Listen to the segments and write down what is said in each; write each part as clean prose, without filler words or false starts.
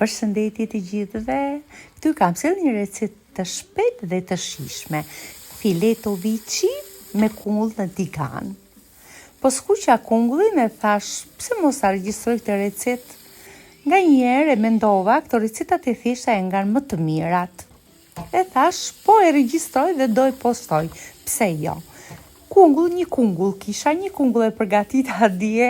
Përshëndetje të gjithëve. Këtu kam sjellë një recetë të shpejtë dhe të shijshme. Fileto viçi me kungull në tigan. Po skuqja kungullin e thash, pse mos ta regjistroj këtë recetë? Nganjëherë e mendova këto recetat e thjeshta e nga më të mirat. E thash, po e regjistroj dhe do e postoj. Pse jo? Një kungull kisha, një kungull e përgatita dje,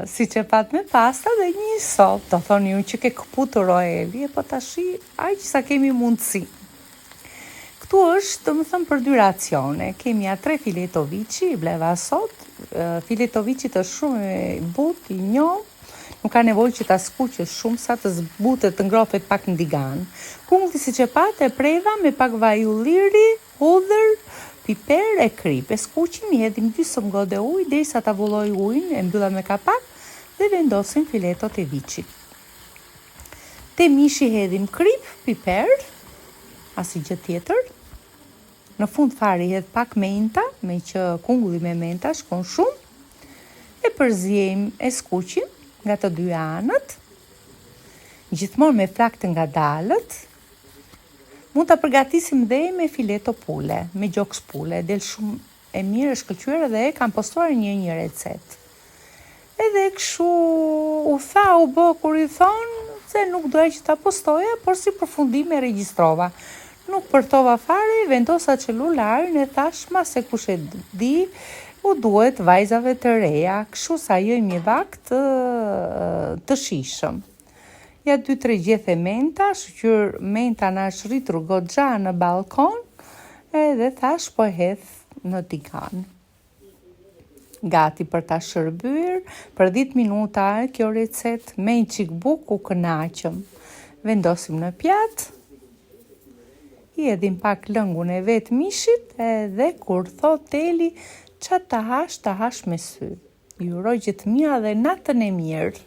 si që pat me pasta dhe një sop. Do thoni unë që ke këputur o Evi, po tashi, aq sa kemi mundësi. Këtu është, do më thëmë, për 2 racione. Kemi a 3 fileto viçi, i bleva sot. Fileto viçi të shumë i but, i njohë. Nuk ka nevojë që ta skuqesh shumë sa të zbutet, të ngrohet pak në digan. Kungulli si që pat e preva me pak vaj ulliri, hudhër, piper e krip. E skuqim, i hedhim 2 gode ujë derisa ta vulloj ujin, e mbylla me kapak dhe vendosim filetot e viçit. Te mishi hedhim krip, piper, asnjë tjetër. Në fund fare i hedh pak menta, me që kungulli me menta shkon shumë. E përziejm, e skuqim nga të 2 anët, gjithmonë me flak të ngadalët. Mund ta përgatisim dhe me fileto pule, me gjoks pule, del shumë e mirë, e shkëlqyer dhe kam postuar një recetë. Edhe kështu u tha, u bë kur i thonë, se nuk doja që ta postoja, por si përfundim e regjistrova. Nuk përtova fare, vendosa celularin e thash, ma se kush e di, u duhet vajzave të reja, kështu sa jo një vak të shishëm. Ja 2-3 gjethe menta, shqyr menta na është rritur goxha në balkon, edhe thash po hedh në tigan. Gati për ta shërbyer, për 10 minuta kjo recetë me një çik buk u kënaqëm. Vendosim në pjatë, i hedhim pak lëngun e vet mishit, edhe kur thot Teli, qa ta hash me sy. Ju uroj gjithë mira dhe natën e mirë.